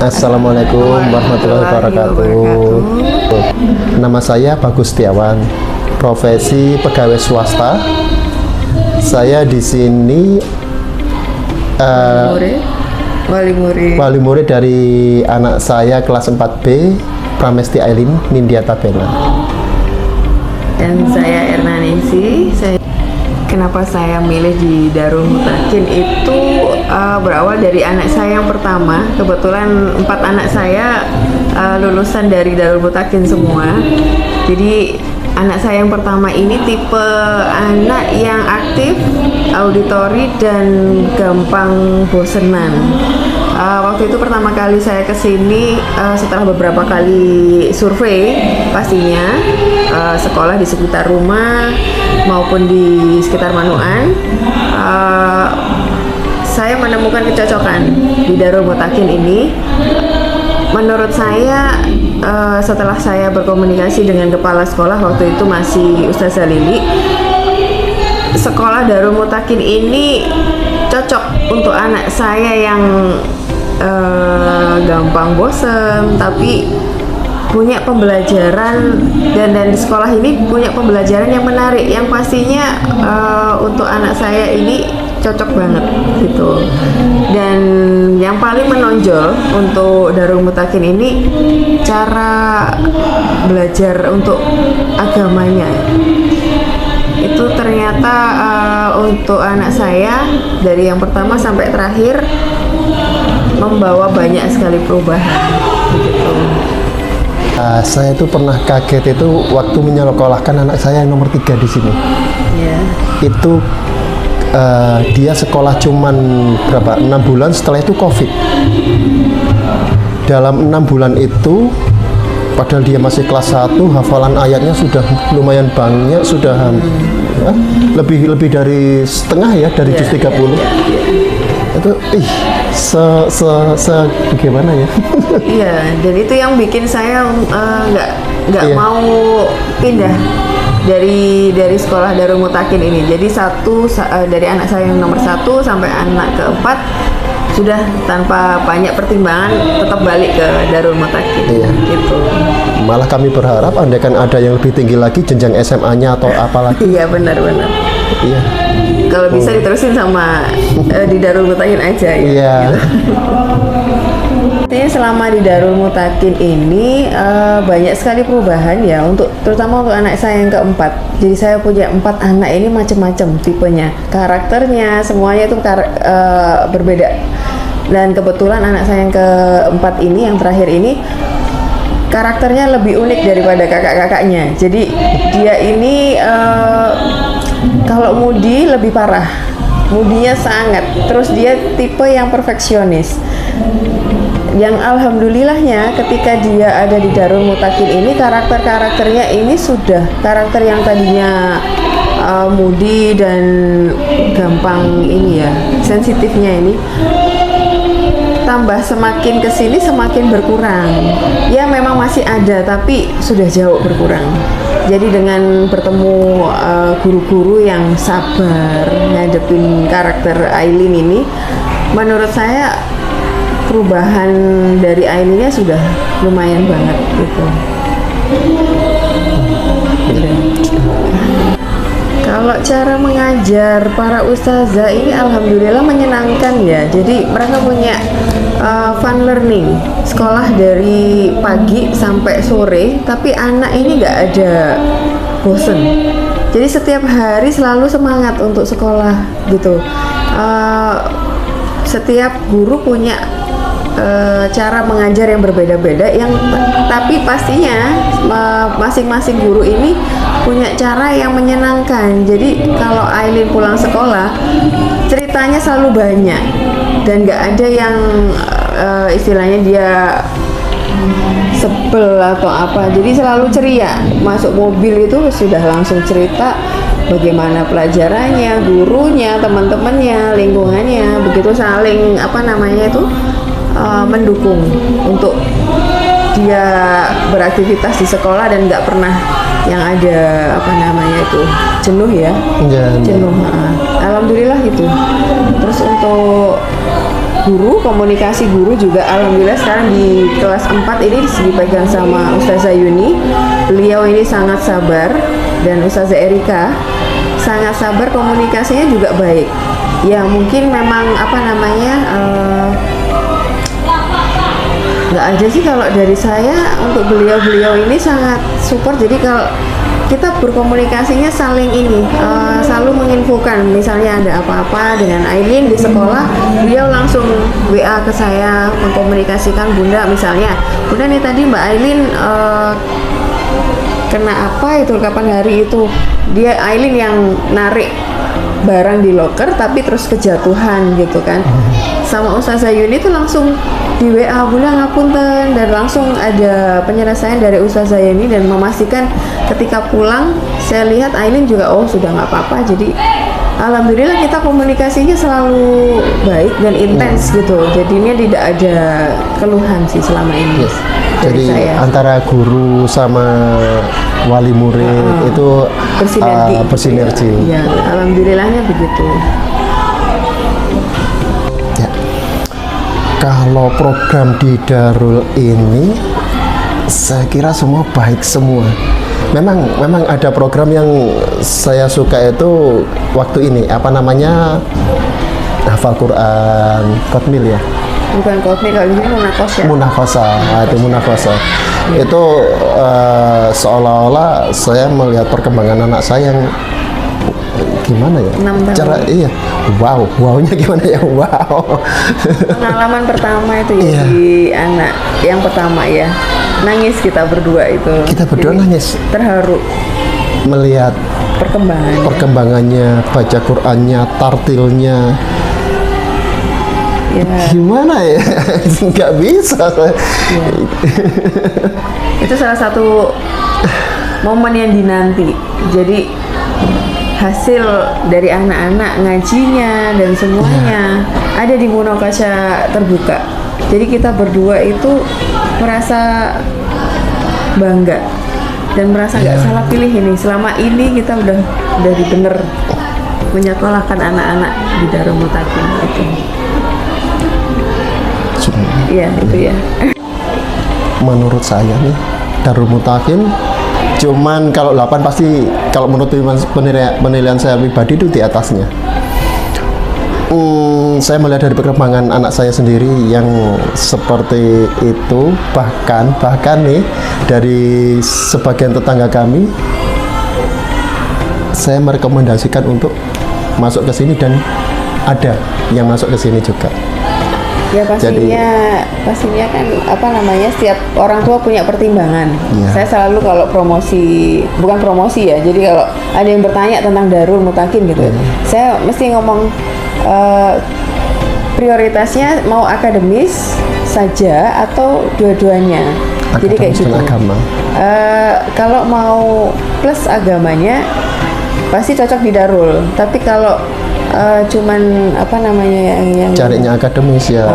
Assalamualaikum warahmatullahi wabarakatuh. Nama saya Bagus Setiawan, profesi pegawai swasta. Saya di sini wali murid dari anak saya kelas 4B, Pramesti Ailin Nindiata Bella. Dan saya Erna Ningsi. Kenapa saya milih di Darul Mutakin itu berawal dari anak saya yang pertama. Kebetulan 4 anak saya lulusan dari Darul Mutakin semua. Jadi anak saya yang pertama ini tipe anak yang aktif, auditori, dan gampang bosenan. Waktu itu pertama kali saya kesini setelah beberapa kali survei, pastinya sekolah di sekitar rumah maupun di sekitar Manuan, saya menemukan kecocokan di Darul Mutakin ini. Menurut saya, setelah saya berkomunikasi dengan kepala sekolah, waktu itu masih Ustazah Lili, sekolah Darul Mutakin ini cocok untuk anak saya yang gampang bosen, tapi punya pembelajaran dan di sekolah ini punya pembelajaran yang menarik, yang pastinya untuk anak saya ini cocok banget gitu. Dan yang paling menonjol untuk Darul Mutakin ini cara belajar untuk agamanya. Itu ternyata untuk anak saya dari yang pertama sampai terakhir membawa banyak sekali perubahan gitu. Saya itu pernah kaget itu waktu menyekolahkan anak saya yang nomor 3 di sini. Yeah. Itu dia sekolah cuman berapa? 6 bulan, setelah itu COVID. Dalam 6 bulan itu, padahal dia masih kelas 1, hafalan ayatnya sudah lumayan banyak, sudah lebih dari setengah ya, dari juz 30. Itu gimana ya? Iya, dan itu yang bikin saya nggak mau pindah dari sekolah Darul Mutakin ini. Jadi dari anak saya yang nomor 1 sampai anak keempat sudah tanpa banyak pertimbangan tetap balik ke Darul Mutakin. Iya. Gitu. Malah kami berharap andaikan ada yang lebih tinggi lagi jenjang SMA-nya atau apalagi. Iya, benar-benar. Iya. Kalau bisa diterusin sama di Darul Mutakin aja ya. Iya. Artinya selama di Darul Mutakin ini banyak sekali perubahan ya, terutama untuk anak saya yang keempat. Jadi saya punya 4 anak ini macam-macam tipenya, karakternya semuanya itu berbeda. Dan kebetulan anak saya yang keempat ini, yang terakhir ini, karakternya lebih unik daripada kakak-kakaknya. Jadi dia ini kalau mudi lebih parah, mudinya sangat. Terus dia tipe yang perfeksionis. Yang alhamdulillahnya ketika dia ada di Darul Mutakin ini, karakternya ini sudah karakter yang tadinya mudi dan gampang ini ya, sensitifnya ini tambah semakin kesini semakin berkurang. Ya memang masih ada, tapi sudah jauh berkurang. Jadi dengan bertemu guru-guru yang sabar ngadepin karakter Ailin ini, menurut saya perubahan dari Ailinnya sudah lumayan banget gitu. Kalau cara mengajar para ustazah ini alhamdulillah menyenangkan ya. Jadi mereka punya fun learning, sekolah dari pagi sampai sore, tapi anak ini nggak ada bosen. Jadi setiap hari selalu semangat untuk sekolah gitu. Setiap guru punya cara mengajar yang berbeda-beda, tapi pastinya masing-masing guru ini punya cara yang menyenangkan. Jadi kalau Ailin pulang sekolah, ceritanya selalu banyak dan nggak ada yang istilahnya dia sebel atau apa. Jadi selalu ceria. Masuk mobil itu sudah langsung cerita bagaimana pelajarannya, gurunya, teman-temannya, lingkungannya, begitu saling mendukung untuk dia beraktivitas di sekolah dan nggak pernah yang ada jenuh ya. Jenuh. Alhamdulillah gitu. Terus untuk guru, komunikasi guru juga alhamdulillah sekarang di kelas 4 ini dipegang sama Ustazah Yuni. Beliau ini sangat sabar, dan Ustazah Erika sangat sabar, komunikasinya juga baik. Ya mungkin memang apa namanya nggak aja sih kalau dari saya, untuk beliau ini sangat support. Jadi kalau kita berkomunikasinya saling ini selalu menginfokan, misalnya ada apa-apa dengan Aileen di sekolah, beliau langsung WA ke saya mengkomunikasikan, Bunda misalnya, Bunda nih tadi Mbak Aileen kena apa itu, kapan hari itu, dia Aileen yang narik barang di loker tapi terus kejatuhan gitu kan. Sama Ustazah Yuni itu langsung di WA, Bunda ngapunten, dan langsung ada penyelesaian dari Ustazah Yuni dan memastikan ketika pulang saya lihat Aileen juga sudah nggak apa-apa. Jadi alhamdulillah kita komunikasinya selalu baik dan intens gitu. Jadinya tidak ada keluhan sih selama ini. Yes. Dari Jadi saya. antara guru sama wali murid itu bersinergi. Ya, alhamdulillahnya begitu. Ya. Kalau program di Darul ini, saya kira semua baik semua. Memang ada program yang saya suka itu waktu ini, apa namanya, hafal Quran, Qotmil ya. Bukan Qotmil, kalau ini Munakosa, itu Munakosa. Itu seolah-olah saya melihat perkembangan anak saya yang gimana ya? 6 tahun. Cara iya, wownya gimana ya? Wow. Pengalaman pertama itu ya, Iya. di anak yang pertama ya, nangis kita berdua itu. Kita berdua Jadi, nangis terharu melihat perkembangannya, baca Qur'annya, tartilnya. Ya, Gimana ya? Nggak bisa saya. itu salah satu momen yang dinanti. Jadi hasil dari anak-anak ngajinya dan semuanya ada di Munakasha terbuka. Jadi kita berdua itu merasa bangga dan merasa nggak salah pilih ini. Selama ini kita udah bener menyekolahkan anak-anak di Darul Mutakin itu. Iya itu ya. Menurut saya nih, Darul Mutakin cuman kalau 8 pasti, kalau menurut penilaian saya pribadi itu di atasnya. Saya melihat dari perkembangan anak saya sendiri yang seperti itu, bahkan nih dari sebagian tetangga kami, saya merekomendasikan untuk masuk ke sini dan ada yang masuk ke sini juga. Ya pastinya kan apa namanya, setiap orang tua punya pertimbangan. Iya. Saya selalu kalau bukan promosi ya, jadi kalau ada yang bertanya tentang Darul Mutakin gitu, saya mesti ngomong prioritasnya mau akademis saja atau dua-duanya. Jadi kayak Akademis gitu. dan agama. Kalau mau plus agamanya pasti cocok di Darul, tapi kalau cuman apa namanya yang Carinya akademis ya,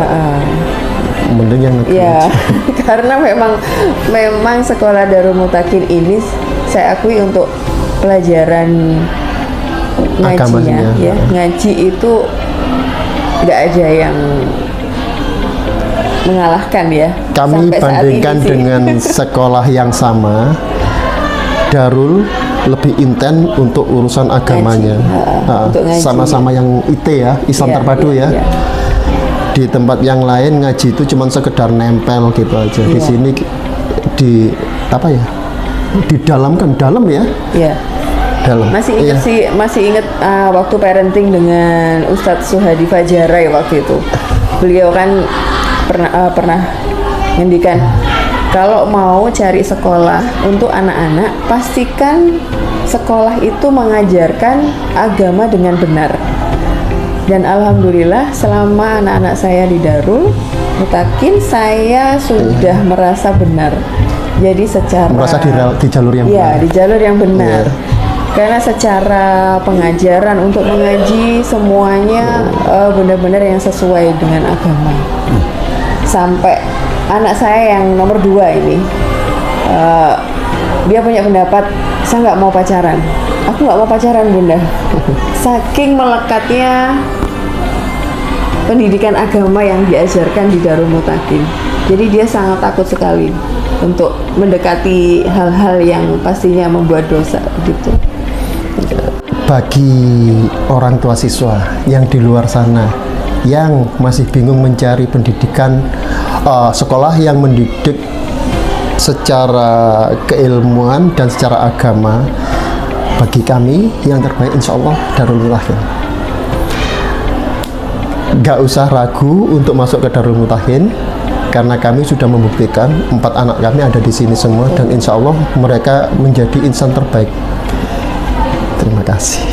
mending yang negeri. ya karena memang sekolah Darul Mutakin ini saya akui untuk pelajaran ngajinya Agamanya. ya, ngaji itu nggak ada yang mengalahkan ya. Kami Sampai saat ini bandingkan sih. dengan sekolah yang sama, Darul lebih intens untuk urusan agamanya. untuk ngaji. Sama-sama yang IT ya, Islam Iya, terpadu iya, ya. iya. Di tempat yang lain ngaji itu cuma sekedar nempel gitu aja. Di Iya. sini di apa ya? Didalamkan, dalam ya. Iya. Dalam. Masih Iya. ingat sih, waktu parenting dengan Ustadz Suhadi Fajarai waktu itu. Beliau kan pernah ngendikan, kalau mau cari sekolah untuk anak-anak, pastikan sekolah itu mengajarkan agama dengan benar. Dan alhamdulillah selama anak-anak saya di Darul Mutakin, saya sudah merasa benar. Jadi secara Merasa di jalur yang ya, benar. di jalur yang benar. Iya. Karena secara pengajaran untuk mengaji semuanya benar-benar yang sesuai dengan agama. Sampai anak saya yang nomor 2 ini, dia punya pendapat, saya nggak mau pacaran. Aku nggak mau pacaran, Bunda. Saking melekatnya pendidikan agama yang diajarkan di Darul Mutakin. Jadi dia sangat takut sekali untuk mendekati hal-hal yang pastinya membuat dosa gitu. Bagi orang tua siswa yang di luar sana yang masih bingung mencari pendidikan, sekolah yang mendidik secara keilmuan dan secara agama, bagi kami yang terbaik insya Allah Darul Mutakin. Gak usah ragu untuk masuk ke Darul Mutakin, karena kami sudah membuktikan 4 anak kami ada di sini semua, dan insya Allah mereka menjadi insan terbaik. Terima kasih.